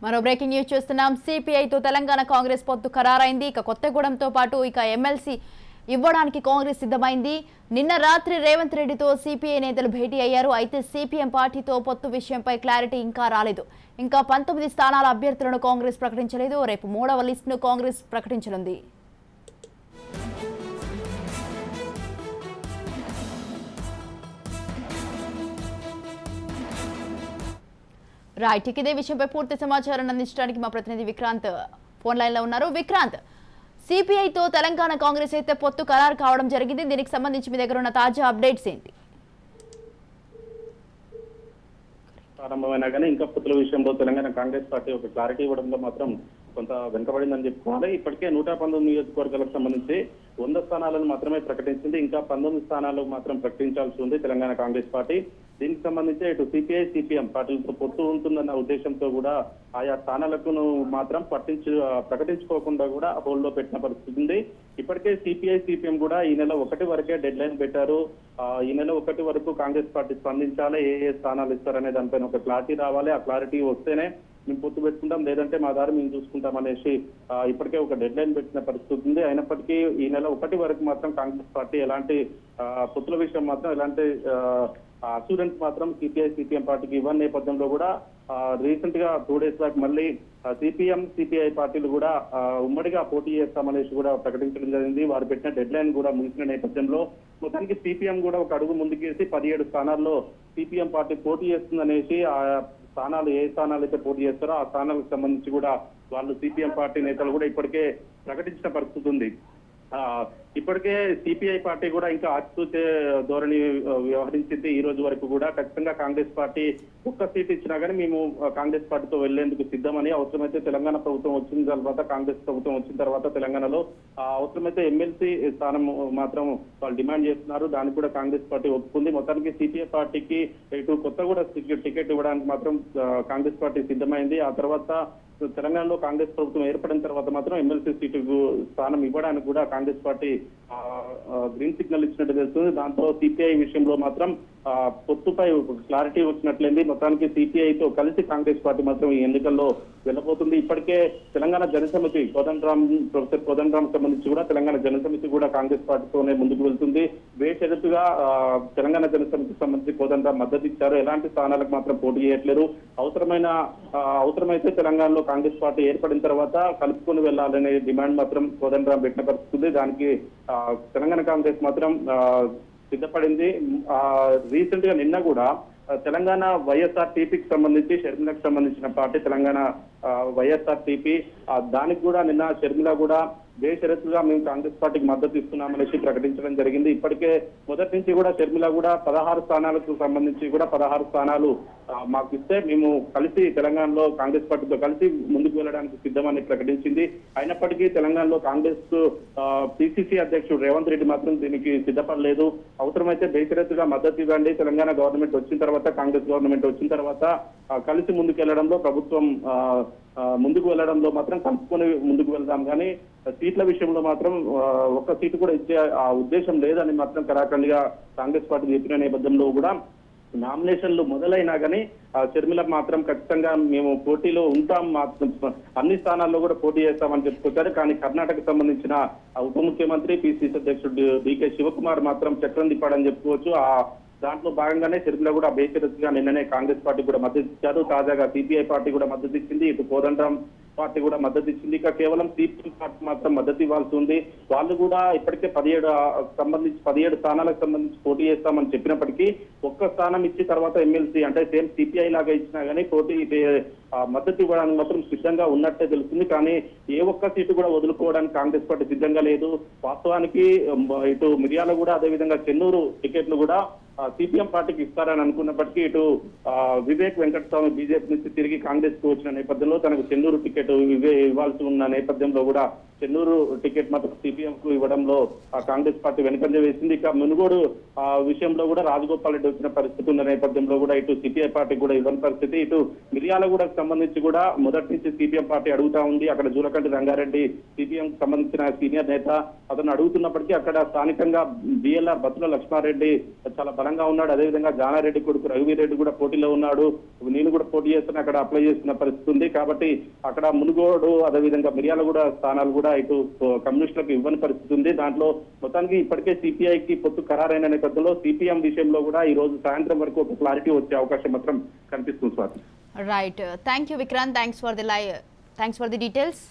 మరో breaking news చూస్తున్నాం. సిపిఐతో తెలంగాణ కాంగ్రెస్ పొత్తు ఖరారైంది. ఇక కొత్తగూడెంతో పాటు ఇక ఎమ్మెల్సీ ఇవ్వడానికి కాంగ్రెస్ సిద్ధమైంది. నిన్న రాత్రి రేవంత్ రెడ్డితో సిపిఐ నేతలు భేటీ అయ్యారు. అయితే సిపిఎం పార్టీతో పొత్తు విషయంపై క్లారిటీ ఇంకా రాలేదు. ఇంకా 19 స్థానాల అభ్యర్థులను కాంగ్రెస్ ప్రకటించలేదు. రేపు 3వ లిస్టును కాంగ్రెస్ ప్రకటించనుంది. రైట్, ఇదే విషయంపై పూర్తి సమాచారాన్ని అందించడానికి మా ప్రతినిధి విక్రాంత్ ఫోన్ లైన్ లో ఉన్నారు. విక్రాంత్, సిపిఐతో తెలంగాణ కాంగ్రెస్ అయితే పొత్తు ఖరారు కావడం జరిగింది. దీనికి సంబంధించి మీ దగ్గర ఉన్న తాజా అప్డేట్స్ ఏంటి? ప్రారంభమైనా కానీ ఇంకా పొత్తుల విషయంలో తెలంగాణ కాంగ్రెస్ పార్టీ ఒక క్లారిటీ ఇవ్వడంలో మాత్రం కొంత వెనుకబడిందని చెప్పుకోవాలి. ఇప్పటికే 119 నియోజకవర్గాలకు సంబంధించి 100 స్థానాలను మాత్రమే ప్రకటించింది. ఇంకా 19 స్థానాలు మాత్రం ప్రకటించాల్సి ఉంది తెలంగాణ కాంగ్రెస్ పార్టీ. దీనికి సంబంధించి ఇటు సిపిఐ సిపిఎం పార్టీలతో పొత్తు ఉంటుందన్న ఉద్దేశంతో కూడా ఆయా స్థానాలకు మాత్రం ప్రకటించుకోకుండా కూడా హోల్డ్లో పెట్టిన పరిస్థితి ఉంది. ఇప్పటికే సిపిఐ సిపిఎం కూడా ఈ నెల 1 వరకే డెడ్ లైన్ పెట్టారు. ఈ నెల 1 వరకు కాంగ్రెస్ పార్టీ స్పందించాలి, ఏ స్థానాలు ఇస్తారనే దానిపైన ఒక క్లారిటీ రావాలి. ఆ క్లారిటీ వస్తేనే మేము పొత్తు పెట్టుకుంటాం, లేదంటే మా దారి మేము చూసుకుంటాం అనేసి ఇప్పటికే ఒక డెడ్ లైన్ పెట్టిన పరిస్థితి ఉంది. అయినప్పటికీ ఈ నెల 1 వరకు మాత్రం కాంగ్రెస్ పార్టీ ఎలాంటి పొత్తుల విషయం మాత్రం ఎలాంటి అసూరెన్స్ మాత్రం సిపిఐ సిపిఎం పార్టీకి ఇవ్వని నేపథ్యంలో కూడా రీసెంట్ గా 2 days బ్యాక్ మళ్ళీ సిపిఎం సిపిఐ పార్టీలు కూడా ఉమ్మడిగా పోటీ చేస్తామనేసి కూడా ప్రకటించడం జరిగింది. వారు పెట్టిన డెడ్ లైన్ కూడా ముగిసిన నేపథ్యంలో మొత్తానికి సిపిఎం కూడా ఒక అడుగు ముందుకేసి 17 స్థానాల్లో సిపిఎం పార్టీ పోటీ చేస్తుందనేసి ఆ స్థానాలు ఏ స్థానాలు అయితే పోటీ చేస్తారో ఆ స్థానాలకు సంబంధించి కూడా వాళ్ళు సిపిఎం పార్టీ నేతలు కూడా ఇప్పటికే ప్రకటించిన పరిస్థితి ఉంది. ఇప్పటికే సిపిఐ పార్టీ కూడా ఇంకా ఆచితూచే ధోరణి వ్యవహరించింది. ఈ రోజు వరకు కూడా ఖచ్చితంగా కాంగ్రెస్ పార్టీ ఒక్క సీట్ ఇచ్చినా కానీ మేము కాంగ్రెస్ పార్టీతో వెళ్లేందుకు సిద్ధమని, అవసరమైతే తెలంగాణ ప్రభుత్వం వచ్చిన తర్వాత కాంగ్రెస్ ప్రభుత్వం వచ్చిన తర్వాత తెలంగాణలో అవసరమైతే ఎమ్మెల్సీ స్థానం మాత్రం వాళ్ళు డిమాండ్ చేస్తున్నారు. దానికి కూడా కాంగ్రెస్ పార్టీ ఒప్పుకుంది. మొత్తానికి సిపిఐ పార్టీకి ఇటు కొత్తగూడ టికెట్ ఇవ్వడానికి మాత్రం కాంగ్రెస్ పార్టీ సిద్ధమైంది. ఆ తర్వాత తెలంగాణలో కాంగ్రెస్ ప్రభుత్వం ఏర్పడిన తర్వాత మాత్రం ఎమ్మెల్సీ సీటు స్థానం ఇవ్వడానికి కూడా కాంగ్రెస్ పార్టీ గ్రీన్ సిగ్నల్ ఇచ్చినట్టు తెలుస్తుంది. దాంతో సిపిఐ విషయంలో మాత్రం పొత్తుపై క్లారిటీ వచ్చినట్లయింది. మొత్తానికి సిపిఐతో కలిసి కాంగ్రెస్ పార్టీ మాత్రం ఈ ఎన్నికల్లో వెళ్ళబోతుంది. ఇప్పటికే తెలంగాణ జనసమితి ప్రొఫెసర్ కోదండరాం సంబంధించి కూడా తెలంగాణ జనసమితి కూడా కాంగ్రెస్ పార్టీతోనే ముందుకు వెళ్తుంది. బేషరతుగా తెలంగాణ జనసమితికి సంబంధించి కోదండరాం మద్దతు ఇచ్చారు. ఎలాంటి స్థానాలకు మాత్రం పోటీ చేయట్లేరు. అవసరమైతే తెలంగాణలో కాంగ్రెస్ పార్టీ ఏర్పడిన తర్వాత కలుపుకొని వెళ్లాలనే డిమాండ్ మాత్రం కోదండరాం పెట్టిన పరిస్థితి. దానికి తెలంగాణ కాంగ్రెస్ మాత్రం సిద్ధపడింది. రీసెంట్ గా నిన్న కూడా తెలంగాణ వైఎస్ఆర్టీపీకి సంబంధించి షర్మిలకు సంబంధించిన పార్టీ తెలంగాణ వైఎస్ఆర్టీపీ, దానికి కూడా నిన్న షర్మిల కూడా బేషరతుగా మేము కాంగ్రెస్ పార్టీకి మద్దతు ఇస్తున్నామనేసి ప్రకటించడం జరిగింది. ఇప్పటికే మొదటి నుంచి కూడా షర్మిల కూడా 16 స్థానాలకు సంబంధించి కూడా 16 స్థానాలు మాకు ఇస్తే మేము కలిసి తెలంగాణలో కాంగ్రెస్ పార్టీతో కలిసి ముందుకు వెళ్ళడానికి సిద్ధమని ప్రకటించింది. అయినప్పటికీ తెలంగాణలో కాంగ్రెస్ పిసిసి అధ్యక్షుడు రేవంత్ రెడ్డి మాత్రం దీనికి సిద్ధపడలేదు. అవసరమైతే బేషరతుగా మద్దతు ఇవ్వండి, తెలంగాణ గవర్నమెంట్ వచ్చిన తర్వాత కాంగ్రెస్ గవర్నమెంట్ వచ్చిన తర్వాత కలిసి ముందుకు వెళ్లడంలో ప్రభుత్వం ముందుకు వెళ్లడంలో మాత్రం కలుపుకొని ముందుకు వెళ్దాం, కానీ సీట్ల విషయంలో మాత్రం ఒక్క సీటు కూడా ఇచ్చే ఆ ఉద్దేశం లేదని మాత్రం కరాఖండిగా కాంగ్రెస్ పార్టీ చెప్పిన నేపథ్యంలో కూడా నామినేషన్లు మొదలైనా కానీ షర్మిల మాత్రం ఖచ్చితంగా మేము పోటీలో ఉంటాం, అన్ని స్థానాల్లో కూడా పోటీ చేస్తామని చెప్పుకొచ్చారు. కానీ కర్ణాటక సంబంధించిన ఉప ముఖ్యమంత్రి పిసిసి అధ్యక్షుడు డికే శివకుమార్ మాత్రం చక్రం తిప్పాడని చెప్పుకోవచ్చు. దాంట్లో భాగంగానే షర్మిల కూడా బేషరతుగా నిన్ననే కాంగ్రెస్ పార్టీ కూడా మద్దతు ఇచ్చారు. తాజాగా సిపిఐ పార్టీ కూడా మద్దతు ఇచ్చింది. ఇటు కోదండరాం పార్టీ కూడా మద్దతు ఇచ్చింది. ఇక కేవలం సిపిఎం పార్టీ మాత్రం మద్దతు ఇవ్వాల్సి ఉంది. వాళ్ళు కూడా ఇప్పటికే 17 స్థానాలకు సంబంధించి పోటీ చేస్తామని చెప్పినప్పటికీ ఒక్క స్థానం ఇచ్చి తర్వాత ఎమ్మెల్సీ అంటే సేమ్ సిపిఐ లాగా ఇచ్చినా కానీ పోటీ మద్దతు ఇవ్వడానికి మాత్రం సిద్ధంగా ఉన్నట్టే తెలుస్తుంది. కానీ ఏ ఒక్క సీటు కూడా వదులుకోవడానికి కాంగ్రెస్ పార్టీ సిద్ధంగా లేదు. వాస్తవానికి ఇటు మిర్యాలగూడ అదేవిధంగా చెన్నూరు టికెట్లు కూడా సిపిఎం పార్టీకి ఇస్తారని అనుకున్నప్పటికీ ఇటు వివేక్ వెంకటస్వామి బీజేపీ నుంచి తిరిగి కాంగ్రెస్ కు వచ్చిన నేపథ్యంలో తనకు చెన్నూరు టికెట్ ఇవ్వాల్సి ఉన్న నేపథ్యంలో కూడా చెన్నూరు టికెట్ మాత్రం సిపిఎం కు ఇవ్వడంలో కాంగ్రెస్ పార్టీ వెనుకంజ వేసింది. ఇక మునుగోడు విషయంలో కూడా రాజగోపాల్ రెడ్డి వచ్చిన పరిస్థితి ఉన్న నేపథ్యంలో కూడా ఇటు సిపిఐ పార్టీ కూడా ఇవ్వని పరిస్థితి. ఇటు మిర్యాలగూడకు సంబంధించి కూడా మొదటి నుంచి సిపిఎం పార్టీ అడుగుతా ఉంది. అక్కడ జూలకంటి రంగారెడ్డి సిపిఎం సంబంధించిన సీనియర్ నేత, అతను అడుగుతున్నప్పటికీ అక్కడ స్థానికంగా బిఎల్ఆర్ బత్తుల లక్ష్మారెడ్డి చాలా బలంగా ఉన్నాడు. అదేవిధంగా జానారెడ్డి కొడుకు రఘువీరెడ్డి కూడా పోటీలో ఉన్నాడు. నేను కూడా పోటీ చేస్తున్నా అక్కడ అప్లై చేస్తున్న పరిస్థితి ఉంది. కాబట్టి అక్కడ మునుగోడు అదేవిధంగా మిర్యాలగూడ స్థానాలు కూడా ఇటు కమ్యూనిస్టులకు ఇవ్వని పరిస్థితి ఉంది. దాంట్లో మొత్తానికి ఇప్పటికే సిపిఐకి పొత్తు ఖరారైన నేపథ్యంలో సిపిఎం విషయంలో కూడా ఈ రోజు సాయంత్రం వరకు ఒక క్లారిటీ వచ్చే అవకాశం మాత్రం కనిపిస్తుంది. Swathi. Right, thank you Vikrant, thanks for the details.